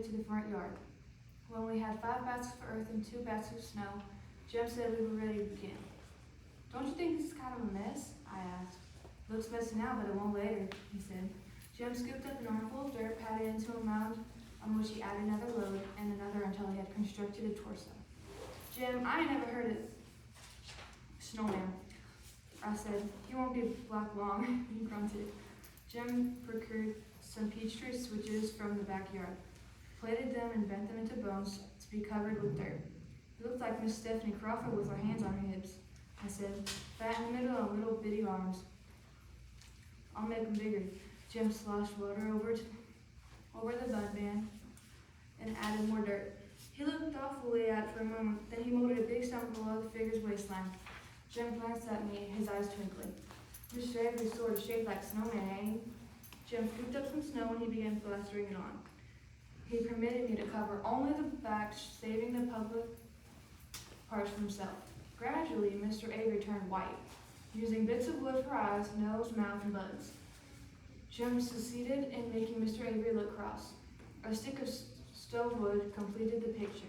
it to the front yard. When we had 5 baskets of earth and 2 baskets of snow, Jim said we were ready to begin. Don't you think this is kind of a mess? I asked. Looks messy now, but it won't later, he said. Jim scooped up an armful of dirt, patted it into a mound on which he added another load and another until he had constructed a torso. Jim, I ain't never heard of snowman. I said, he won't be black long, he grunted. Jim procured some peach tree switches from the backyard, plated them and bent them into bones to be covered with dirt. It looked like Miss Stephanie Crawford with her hands on her hips. I said, fat in the middle and little bitty arms. I'll make them bigger. Jim sloshed water over the bud band and added more dirt. He looked thoughtfully at it for a moment, then he molded a big stump below the figure's waistline. Jim glanced at me, his eyes twinkling. Mr. Avery's sort of shaped like a snowman, ain't he? Jim scooped up some snow and he began plastering it on. He permitted me to cover only the back, saving the public parts for himself. Gradually, Mr. Avery turned white, using bits of wood for eyes, nose, mouth, and buttons. Jim succeeded in making Mr. Avery look cross. A stick of stove wood completed the picture.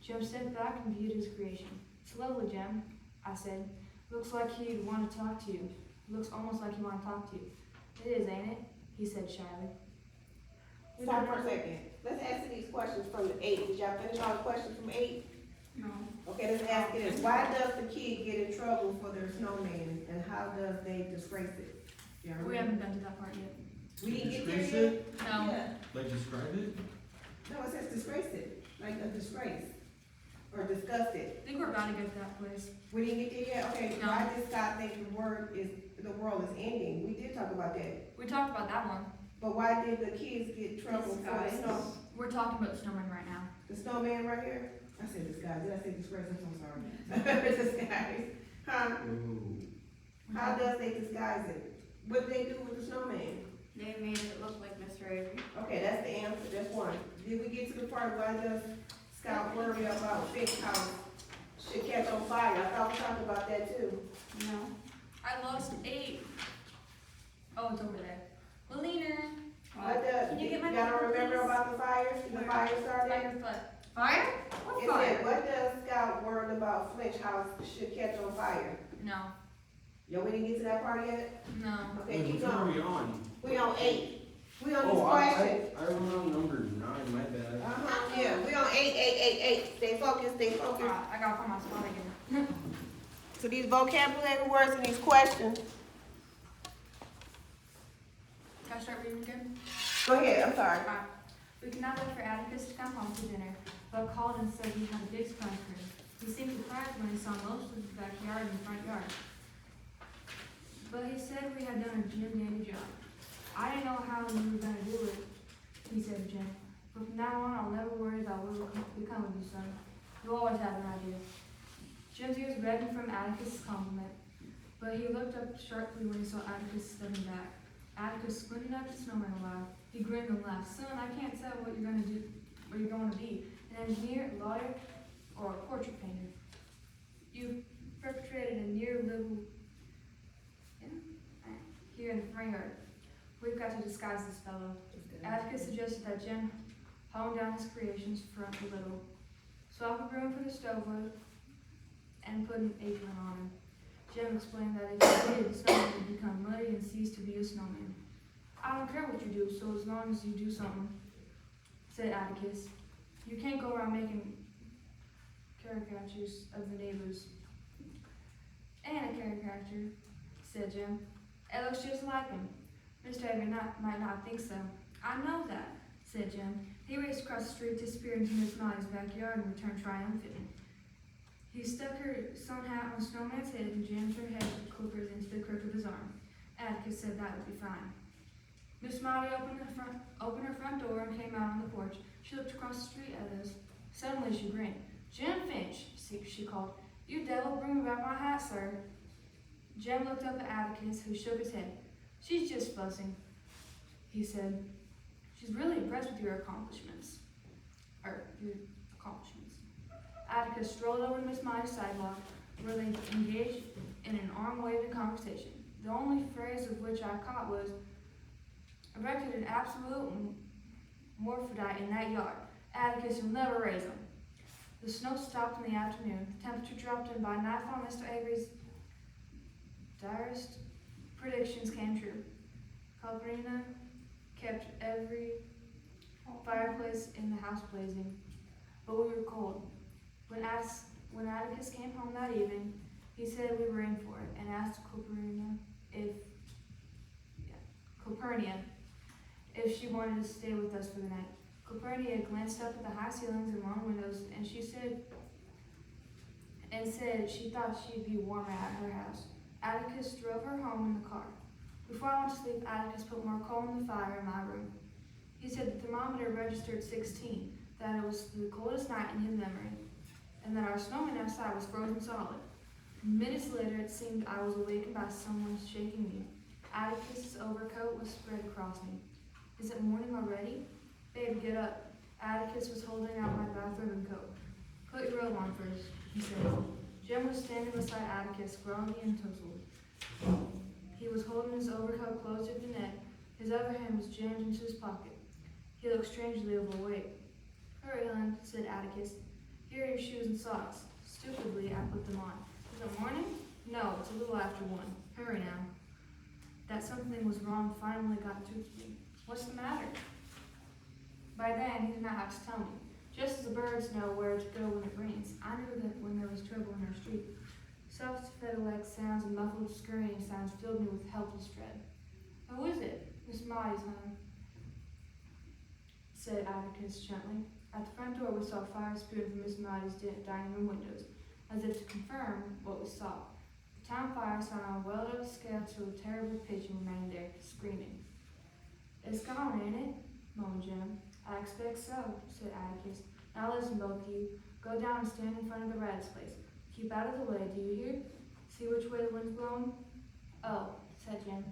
Jim stepped back and viewed his creation. It's lovely, Jim, I said. Looks like he'd want to talk to you. Looks almost like he want to talk to you. It is, ain't it? He said shyly. Stop for a second. Let's answer these questions from the 8. Did y'all finish all the questions from 8? No. Okay, let's ask it this. Why does the kid get in trouble for their snowman, and how does they disgrace it? We haven't done to that part yet. We didn't get there Disgrace yet? it? No. Yeah. Like describe it? No, it says disgrace it, like a disgrace, or disgust it. I think we're about to get to that place. We didn't get there yet? Okay, No. why does God think the world is ending? We did talk about that. We talked about that one. But why did the kids get in trouble for the snow? We're talking about the snowman right now. The snowman right here? I said disguise. Did I say disgrace? I'm so sorry. Disguise. Huh? Ooh. How does they disguise it? What do they do with the snowman? They made it look like Mr. Avery. Okay, that's the answer. That's one. Did we get to the part why does Scout worry about Fink's house should catch on fire? I thought we talked about that too. No. I lost 8. Oh, it's over there. Melina. What does, Can you get my y'all number, don't remember please? about the fire? The fire started? Fire foot. Fire? What It fire? said, what does Scout worry about Flinch house should catch on fire? No. Yo, we didn't get to that part yet? No. Okay, Wait, keep which one are going. we on? We on 8. We on this Oh, question. I went on number 9, my bad. Yeah, we on 8. Stay focused, stay focused. Alright, I gotta put my spot again. So these vocabulary words and these questions. Can I start reading again? Go ahead, I'm sorry. Alright. We could not wait for Atticus to come home to dinner, but called and said he had a big surprise for him. He seemed surprised when he saw most of the backyard and front yard. But he said we had done a Jim Dandy job. I didn't know how we were gonna do it, he said to Jim. But from now on, I'll never worry about what will become of you, son. You'll always have an idea. Jim's ears reddened from Atticus' compliment, but he looked up sharply when he saw Atticus stepping back. Atticus squinted at the snowman a while. He grinned and laughed. Son, I can't tell what you're gonna do, what you're going to be. An engineer, a lawyer, or a portrait painter. You perpetrated a near little here in the front yard. We've got to disguise this fellow. Atticus suggested that Jim hone down his creations front a little, swap a broom for the stove wood, and put an apron on him. Jim explained that if he did, the snowman would become muddy and cease to be a snowman. I don't care what you do, so as long as you do something, said Atticus. You can't go around making caricatures of the neighbors. And a caricature, said Jim. It looks just like him. Mr. Avery might not think so. I know that, said Jim. He raced across the street, disappeared into Miss Molly's backyard, and returned triumphant. He stuck her sun hat on Snowman's head and jammed her head with clippers into the crook of his arm. Atticus said that would be fine. Miss Molly opened her front door and came out on the porch. She looked across the street at us. Suddenly she grinned. Jim Finch, she called. You devil, bring me back my hat, sir. Jim looked up at Atticus, who shook his head. She's just fussing, he said. She's really impressed with your accomplishments. Atticus strolled over to Miss Molly's sidewalk, where they engaged in an arm-waving conversation. The only phrase of which I caught was, erected an absolute morphodite in that yard. Atticus, you'll never raise them. The snow stopped in the afternoon. The temperature dropped, and by nightfall, Mr. Avery's direst predictions came true. Calpurnia kept every fireplace in the house blazing, but we were cold. When Atticus came home that evening, he said we were in for it and asked Calpurnia if she wanted to stay with us for the night. Calpurnia glanced up at the high ceilings and long windows, and said she thought she'd be warmer at her house. Atticus drove her home in the car. Before I went to sleep, Atticus put more coal in the fire in my room. He said the thermometer registered 16, that it was the coldest night in his memory, and that our snowman outside was frozen solid. Minutes later, it seemed I was awakened by someone shaking me. Atticus's overcoat was spread across me. Is it morning already? Babe, get up. Atticus was holding out my bathrobe and coat. Put your robe on first, he said. Jim was standing beside Atticus, groggy and tousled. He was holding his overcoat close to the neck. His other hand was jammed into his pocket. He looked strangely overweight. Hurry, hon, said Atticus. Here are your shoes and socks. Stupidly, I put them on. Is it morning? No, it's a little after 1. Hurry now. That something was wrong finally got to me. What's the matter? By then, he did not have to tell me. Just as the birds know where to go when it rains, I knew that when there was trouble in our street. Soft fiddle-like sounds and muffled scurrying sounds filled me with helpless dread. Who is it? Miss Maudie's home, said Atticus gently. At the front door, we saw fire spewing from Miss Maudie's dining room windows, as if to confirm what we saw. The town fire sound welled up the scale to a terrible pitch and remained there, screaming. It's gone, ain't it? Moaned Jim. I expect so, said Atticus. Now listen, both of you. Go down and stand in front of the Rad's place. Keep out of the way, do you hear? See which way the wind's blowing? Oh, said Jim.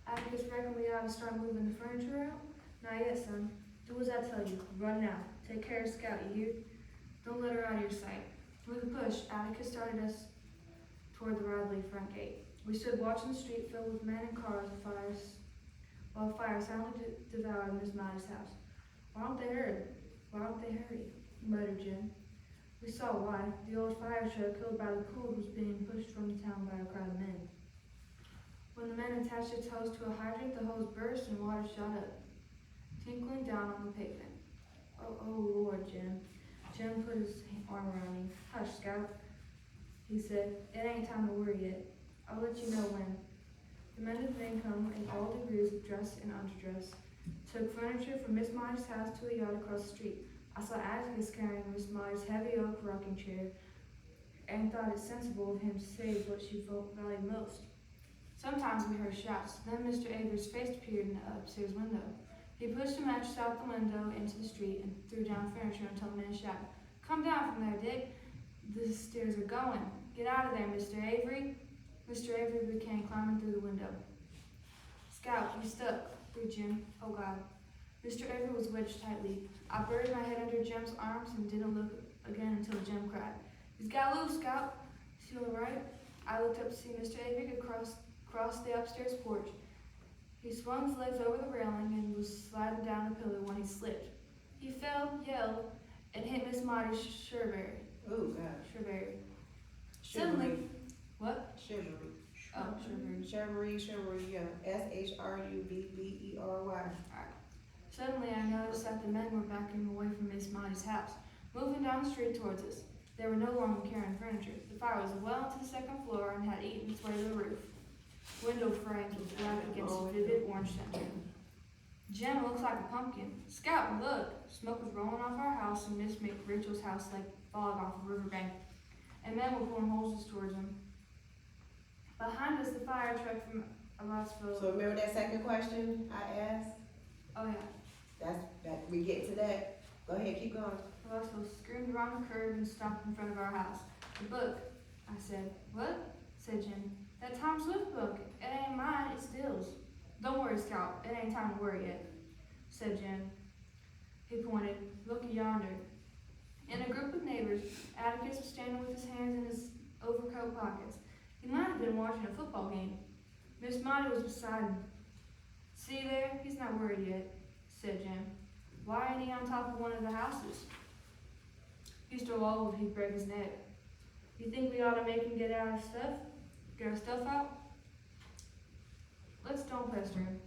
Atticus, reckon we ought to start moving the furniture out? Not yet, son. Do as I tell you. Run now. Take care of Scout, you hear? Don't let her out of your sight. With a push, Atticus started us toward the Radley front gate. We stood watching the street filled with men and cars while fire soundly devoured Miss Maudie's house. Why don't they hurry? Muttered Jim. We saw why. The old fire truck killed by the cold was being pushed from the town by a crowd of men. When the men attached its hose to a hydrant, the hose burst and water shot up, tinkling down on the pavement. Oh, Lord, Jim. Jim put his arm around me. Hush, Scout, he said. It ain't time to worry yet. I'll let you know when. The men of men come in all degrees of dress and underdress, took furniture from Miss Maudie's house to a yard across the street. I saw Atticus carrying Miss Maudie's heavy oak rocking chair, and thought it sensible of him to save what she valued most. Sometimes we heard shouts. Then Mr. Avery's face appeared in the upstairs window. He pushed a mattress out the window into the street and threw down furniture until the man shouted, "Come down from there, Dick. The stairs are going. Get out of there, Mr. Avery." Mr. Avery began climbing through the window. "Scout, you stuck," breathed Jim. "Oh, God." Mr. Avery was wedged tightly. I buried my head under Jim's arms and didn't look again until Jim cried, "He's got loose, Scout." "Is he all right?" I looked up to see Mr. Avery across the upstairs porch. He swung his legs over the railing and was sliding down the pillar when he slipped. He fell, yelled, and hit Miss Maudie's Sherberry. Oh, God. Sherberry. Chivalry. Suddenly, what? Chivalry. Oh, Sherberry. Chivalry, yeah. SHRUBBERY. Suddenly, I noticed that the men were backing away from Miss Maudie's house, moving down the street towards us. They were no longer carrying furniture. The fire was well into the second floor and had eaten its way to the roof. Window frames were black against a vivid orange center. Jim looks like a pumpkin. Scout, look! Smoke was rolling off our house and Miss Rachel's house like fog off a riverbank, and men were pulling hoses towards them. Behind us, the fire truck from Alasville. So remember that second question I asked? Oh yeah. We get to that. Go ahead, keep going. Alasville screamed around the curve and stopped in front of our house. "The book," I said. "What?" said Jim. "That Tom Swift book. It ain't mine, it's Dill's." "Don't worry, Scout. It ain't time to worry yet," said Jim. He pointed. "Look yonder." In a group of neighbors, Atticus was standing with his hands in his overcoat pockets. He might have been watching a football game. Miss Maudie was beside him. "See there? He's not worried yet," said Jim. Why ain't he on top of one of the houses? If he stole all of it, he'd break his neck. You think we ought to make him get our stuff out? Let's don't pester him.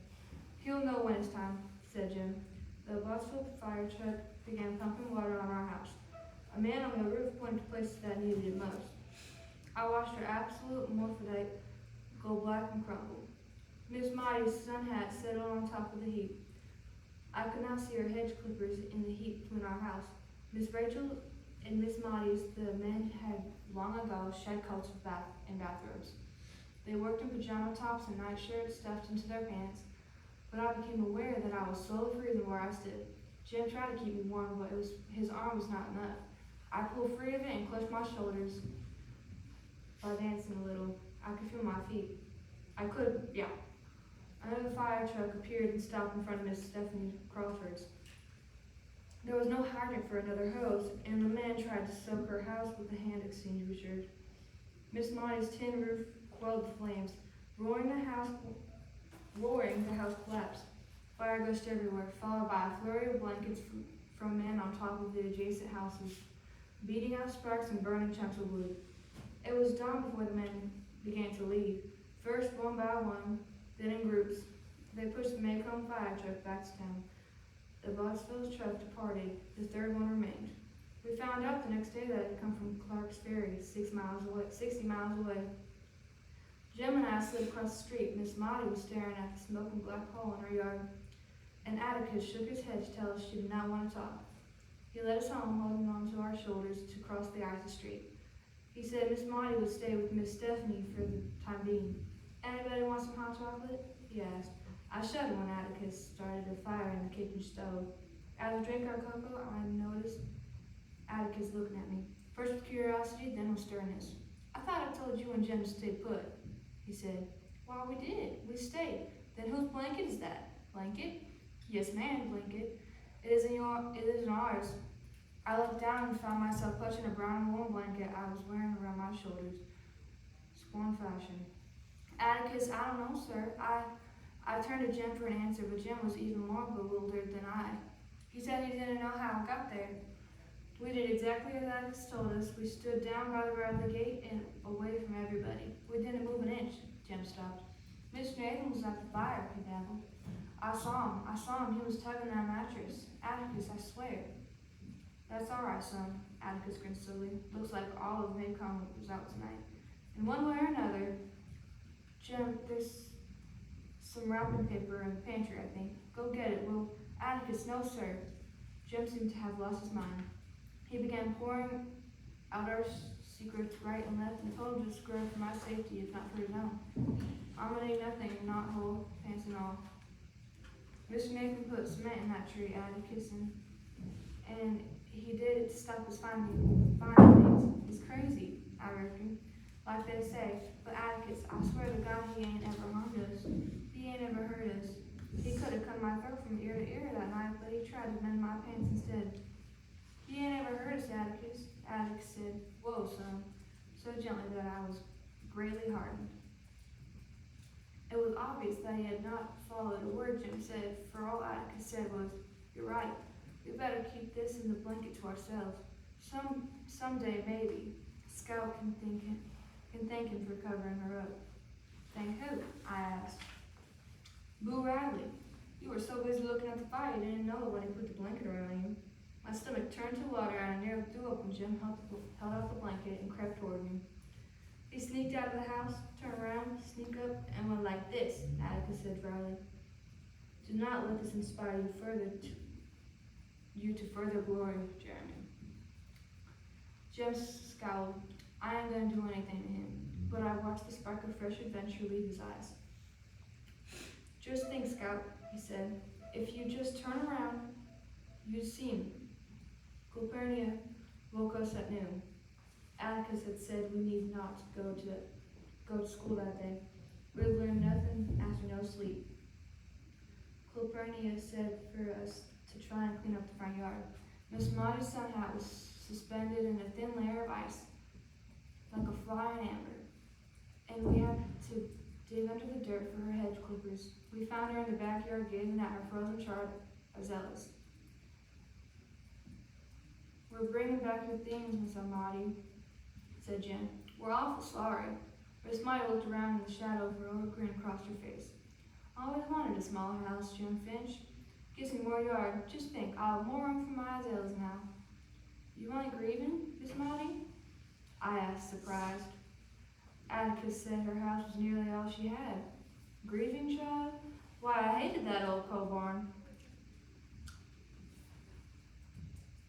He'll know when it's time, said Jim. The Boswell fire truck began pumping water on our house. A man on the roof pointed to places that needed it most. I watched her absolute morphodite go black and crumble. Miss Maudie's sun hat settled on top of the heap. I could now see her hedge clippers in the heap between our house. Miss Rachel and Miss Maudie's, the men had long ago shed coats of bathrobes. They worked in pajama tops and nightshirts stuffed into their pants, but I became aware that I was slowly freezing where I stood. Jim tried to keep me warm, but his arm was not enough. I pulled free of it and clutched my shoulders by dancing a little. I could feel my feet. Another fire truck appeared and stopped in front of Miss Stephanie Crawford's. There was no hydrant for another hose, and the men tried to soak her house with a hand extinguisher. Miss Maudie's tin roof quelled the flames. Roaring, the house collapsed. Fire gushed everywhere, followed by a flurry of blankets from men on top of the adjacent houses, beating out sparks and burning chunks of wood. It was dawn before the men began to leave. First, one by one, then in groups. They pushed the Maycomb fire truck back to town. The Boswell's truck departed. The third one remained. We found out the next day that it had come from Clark's Ferry, 60 miles away. Jim and I slid across the street. Miss Maudie was staring at the smoking black hole in her yard, and Atticus shook his head to tell us she did not want to talk. He led us home, holding on to our shoulders to cross the icy street. He said Miss Maudie would stay with Miss Stephanie for the time being. Anybody want some hot chocolate? He asked. I shuddered when Atticus started a fire in the kitchen stove. As we drank our cocoa, I noticed Atticus looking at me. First with curiosity, then with sternness. I thought I told you and Jim to stay put, he said. Why, we did. We stayed. Then whose blanket is that? Blanket? Yes, ma'am, blanket. It isn't ours. I looked down and found myself clutching a brown and wool blanket I was wearing around my shoulders. Sworn fashion. Atticus, I don't know, sir. I turned to Jim for an answer, but Jim was even more bewildered than I. He said he didn't know how I got there. We did exactly as Atticus told us. We stood down by the road of the gate and away from everybody. We didn't move an inch. Jim stopped. Mr. Nathan was at the fire, he babbled. I saw him. He was tugging that mattress. Atticus, I swear. That's all right, son. Atticus grinned slowly. Looks like all of Maycomb was out tonight. In one way or another, Jim, there's some wrapping paper in the pantry, I think. Go get it. Will Atticus, no, sir. Jim seemed to have lost his mind. He began pouring out our secrets right and left and told him to scrub for my safety, if not for his own. I'm gonna need nothing, not whole, pants and all. Mr. Nathan put cement in that tree, Atticus, and he did it to stop us finding things. He's crazy, I reckon, like they say. But Atticus, I swear to God, he ain't ever harmed us. He ain't ever hurt us. He could have cut my throat from ear to ear that night, but he tried to mend my pants instead. He ain't ever hurt us, Atticus. Atticus said, whoa, son, so gently that I was greatly hardened. It was obvious that he had not followed a word Jim said, for all Atticus said was, you're right, we better keep this in the blanket to ourselves. Someday, maybe, Scout can thank him for covering her up. Thank who? I asked. Boo Radley. You were so busy looking at the fire you didn't know when he put the blanket around you. My stomach turned to water and I nearly threw up when Jim held out the blanket and crept toward me. He sneaked out of the house, turned around, sneaked up, and went like this, Atticus said dryly. Do not let this inspire you to further glory, Jeremy. Jim scowled. I ain't gonna do anything to him, but I watched the spark of fresh adventure leave his eyes. Just think, Scout, he said. If you just turn around, you'd see him. Calpurnia woke us at noon. Atticus had said we need not go to school that day. We'd learn nothing after no sleep. Calpurnia said for us to try and clean up the front yard. Miss Maudie's sun hat was suspended in a thin layer of ice, like a fly in amber, and we had to dig under the dirt for her hedge clippers. We found her in the backyard gazing at her frozen chart of Zealous. We're bringing back your things, Miss Almaty, said Jim. We're awful sorry. Miss Marty looked around in the shadow of her old grin crossed her face. Always wanted a smaller house, Jim Finch. Gives me more yard. Just think, I'll have more room for my azaleas now. You only grieving, Miss Marty? I asked, surprised. Atticus said her house was nearly all she had. Grieving, child? Why, I hated that old coal barn.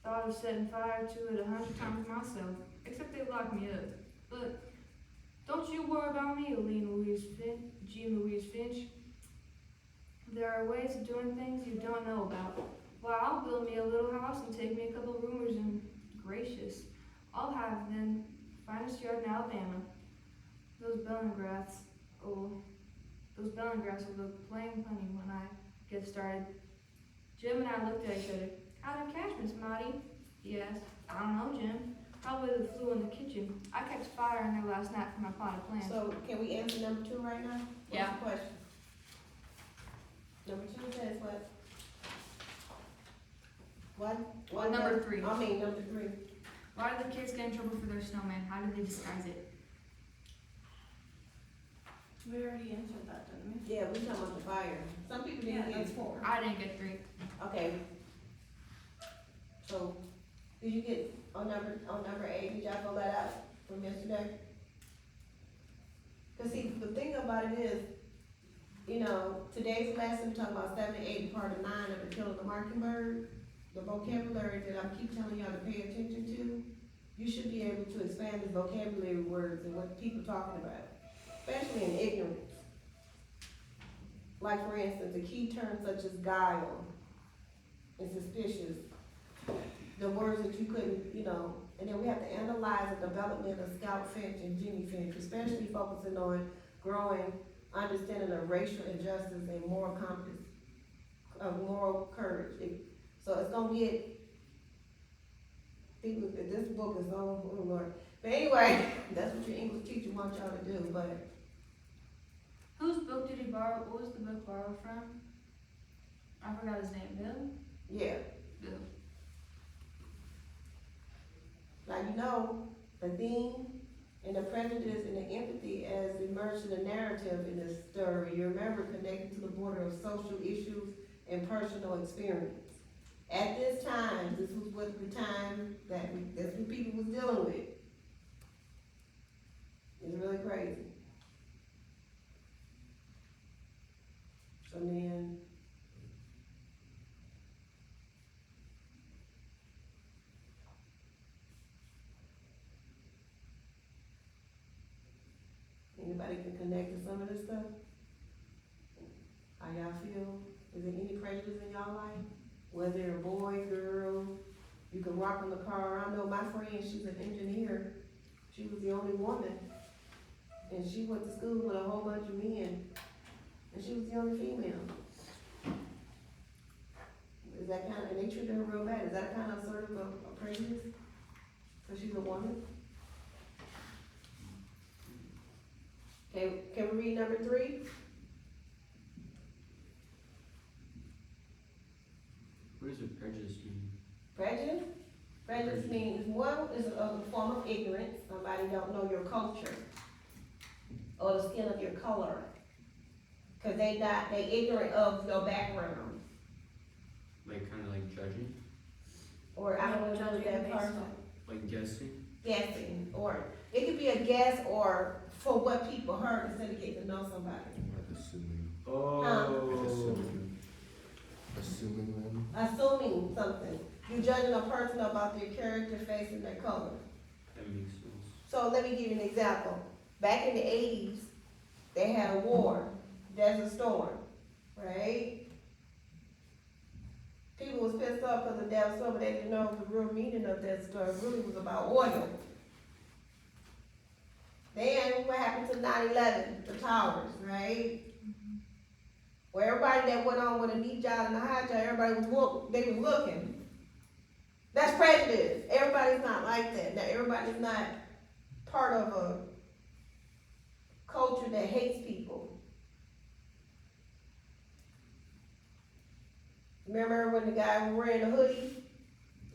Thought of setting fire to it 100 times myself, except they locked me up. But don't you worry about me, Jean Louise Finch. There are ways of doing things you don't know about. Why, I'll build me a little house and take me a couple of roomers, and gracious, I'll have the finest yard in Alabama. Those Bellingraths will look plain funny when I get started. Jim and I looked at each other. How'd I catch Miss Marty? He asked. I don't know, Jim. Probably the flue in the kitchen. I kept fire in there last night for my potted plants. So can we answer number 2 right now? Yeah. What's the question? Number 2 says what? What? Number 3. I mean, number 3. Why did the kids get in trouble for their snowman? How did they disguise it? We already answered that, didn't we? Yeah, we talking about the fire. Some people didn't Yeah, get that's 4. I didn't get 3. Okay. So, did you get on number 8, did y'all fill that out from yesterday? Cause see, the thing about it is, you know, today's lesson talking about 7 and 8, part of 9 of the Kill of the Mockingbird, the vocabulary that I keep telling y'all to pay attention to, you should be able to expand the vocabulary words and what people talking about, especially in ignorance. Like for instance, a key term such as guile and suspicious, the words that you couldn't, you know, and then we have to analyze the development of Scout Finch and Jimmy Finch, especially focusing on growing understanding of racial injustice and moral compass, of moral courage. So it's gonna get, people, this book is oh Lord. But anyway, that's what your English teacher wants y'all to do, but. Whose book did he borrow? What was the book borrowed from? I forgot his name. Bill? Yeah, Bill. like you know, the theme and the prejudice and the empathy as emerged in the narrative in this story, you remember connected to the border of social issues and personal experience. At this time, this was what the time that's what people was dealing with. It's really crazy. So then, anybody can connect to some of this stuff? How y'all feel? Is there any prejudice in y'all life? Whether you're a boy, girl, you can rock on the car. I know my friend, she's an engineer. She was the only woman. And she went to school with a whole bunch of men. And she was the only female. Is that kind of, and they treated her real bad. Is that kind of sort of a prejudice? So she's a woman? Okay, can we read number 3? What does a prejudice mean? Prejudice? Prejudice means one is a form of ignorance. Somebody don't know your culture or the skin of your color. Cause they ignorant of your background. Like kind of like judging? Or I don't know Judging that based person. Like guessing? Guessing, or it could be a guess or for what people heard instead of getting to know somebody. Like assuming. Oh. Assuming them. Assuming something. You judging a person about their character, face, and their color. That makes sense. So let me give you an example. Back in the 80s, they had a war, Desert Storm, right? People was pissed off because of Desert Storm, but they didn't know the real meaning of Desert Storm really was about oil. Then what happened to 9/11, the towers, right? Where everybody that went on with a knee job and a high job, everybody they was looking. That's prejudice. Everybody's not like that. Now everybody's not part of a culture that hates people. Remember when the guy was wearing a hoodie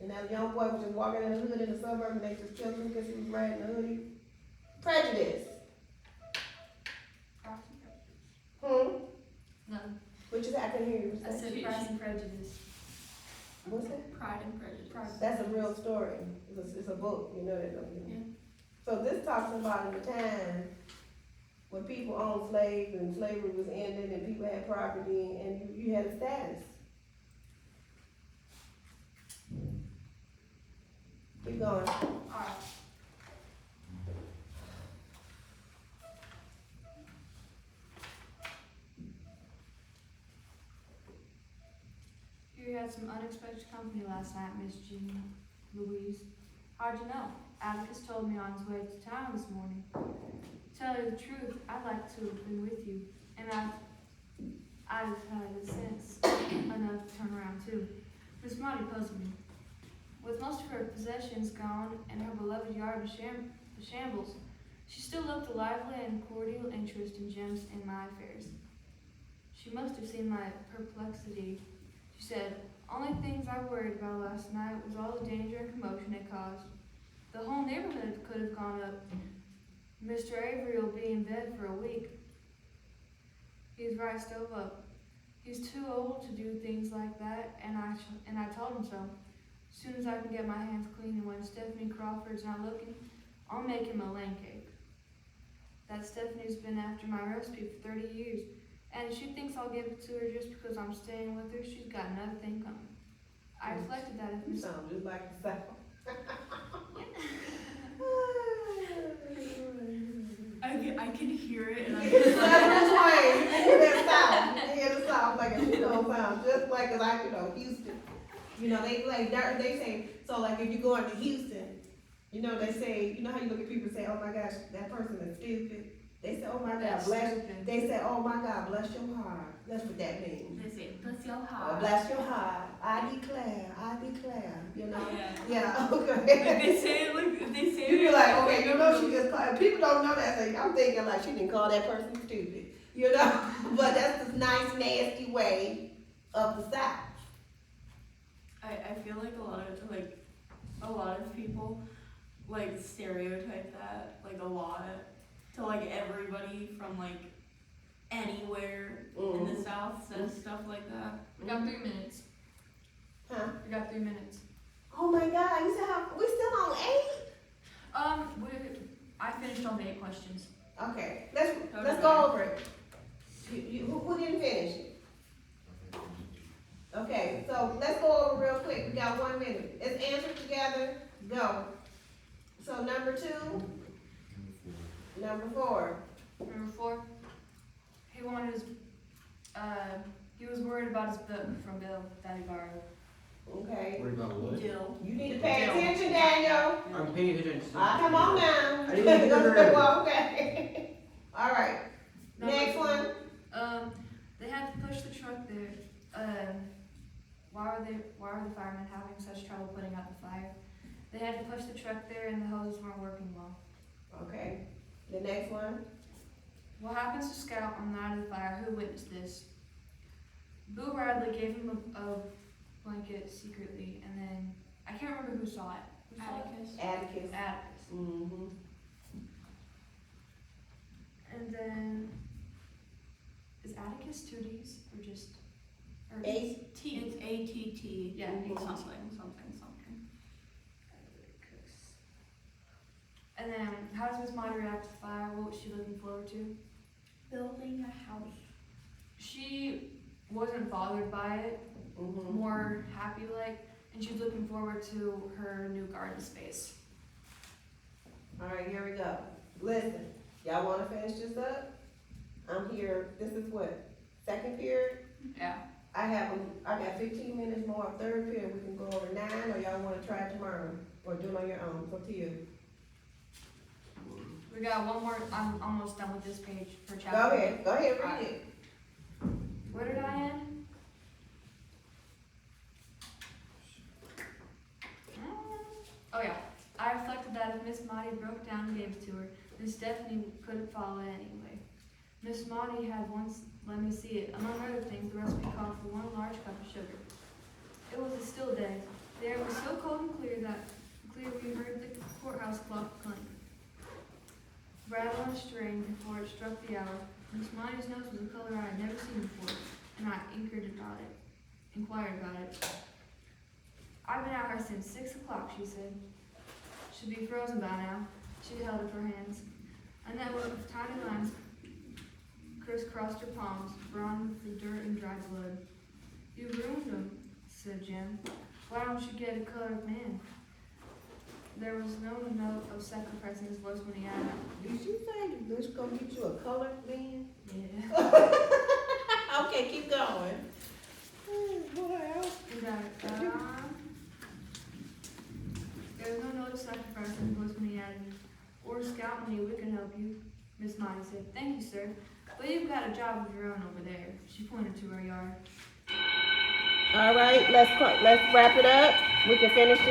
And that young boy was just walking in the hood in the suburb and they just killed him because he was wearing the hoodie. Prejudice. Pride and prejudice. Hmm? No, Which is, I can hear you I say. said pride and prejudice. What's that? Pride and Prejudice. Pride. That's a real story. It's a book, you know that, don't you? Yeah. So this talks about in the time when people owned slaves and slavery was ended and people had property and you had a status. Keep going. Alright. You had some unexpected company last night, Miss Jean Louise. How'd you know? Atticus told me on his way to town this morning. To tell you the truth, I'd like to have been with you, and I'd have had the sense enough to turn around too. Miss Monty puzzled me. With most of her possessions gone and her beloved yard in shambles, she still looked a lively and cordial interest in Jim's and my affairs. She must have seen my perplexity. She said, "Only things I worried about last night was all the danger and commotion it caused. The whole neighborhood could have gone up. Mr. Avery will be in bed for a week. He's right stove up. He's too old to do things like that, and I told him so. As soon as I can get my hands clean and when Stephanie Crawford's not looking, I'll make him a lamb cake. That Stephanie's been after my recipe for 30 years, and if she thinks I'll give it to her just because I'm staying with her, she's got another thing coming." I reflected that if You Miss sound just like the South. I can hear it and It's I'm Southern twang. You can hear that South. You can hear the South like it don't sound just like Houston. You know, they say, so like if you go into Houston, you know, they say, you know how you look at people and say, "Oh my gosh, that person is stupid." They say, "Oh my God, That's bless." stupid. They say, "Oh my God, bless your heart." That's what that means. They say, bless your Oh, heart. bless your heart. I declare. You know. Yeah. Yeah. Like Okay. they say it like they say You be it like, over okay, and you know over. she just called. People don't know that. So I'm thinking like she didn't call that person stupid. You know. But that's this nice, nasty way of the South. I feel like a lot of people like stereotype that like a lot to like everybody from like anywhere in the South says stuff like that. We got 3 minutes. Huh? We got 3 minutes. Oh my God! You said we still on 8? I finished all the 8 questions. Okay. Let's go over it. Who didn't finish it? Okay. So let's go over real quick. We got 1 minute. Let's answer together. Go. So number 2. Number 4. Number 4, he was worried about his book from Bill that he borrowed. Okay. Worried about what? Dill. You need to pay attention, Daniel. I'm paying attention. Come on now. I didn't even hear it. Well, okay. All right. Next one. They had to push the truck there. Why were the firemen having such trouble putting out the fire? They had to push the truck there and the hoses weren't working well. Okay. The next one. What happens to Scout on the night of the fire? Who witnessed this? Boo Radley gave him a blanket secretly, and then I can't remember who saw it. Who saw Atticus. Atticus. it? Atticus. Mm-hmm. And then is Atticus 2 D's or just or A. It's ATT. Yeah, something. And then how does Miss Monty react to the fire? What was she looking forward to? Building a house. She wasn't bothered by it, Mm-hmm. more happy like, and she's looking forward to her new garden space. All right, here we go. Listen, y'all want to finish this up? I'm here. This is what? Second period? Yeah. I got 15 minutes more. Third period, we can go over 9, or y'all want to try it tomorrow, or do it on your own. It's up to you. We got one more. I'm almost done with this page for Go chapter. ahead, read it. Where did I end? Oh yeah. I reflected that if Miss Monty broke down and gave it to her, then Stephanie couldn't follow it anyway. Miss Monty had once let me see it. Among other things, the recipe called for 1 large cup of sugar. It was a still day. The air was so cold and clear we heard the courthouse clock clink, rattle on a string before it struck the hour. Miss Monty's nose was a color I had never seen before, and I inquired about it. I've been out here since 6 o'clock, she said. Should be frozen by now. She held up her hands. A network of tiny lines crisscrossed her palms, brown with the dirt and dry blood. You ruined them, said Jim. Why don't you get a colored man? There was no note of sacrifice in his voice when he added, Did you say the bitch gonna get you a colored man? yeah. Okay, keep going. What else? He added, there was no note of sacrifice in his voice when he added, or scout me, we can help you. Miss Monty said, thank you, sir. But you've got a job of your own over there. She pointed to her yard. All right, let's wrap it up. We can finish this.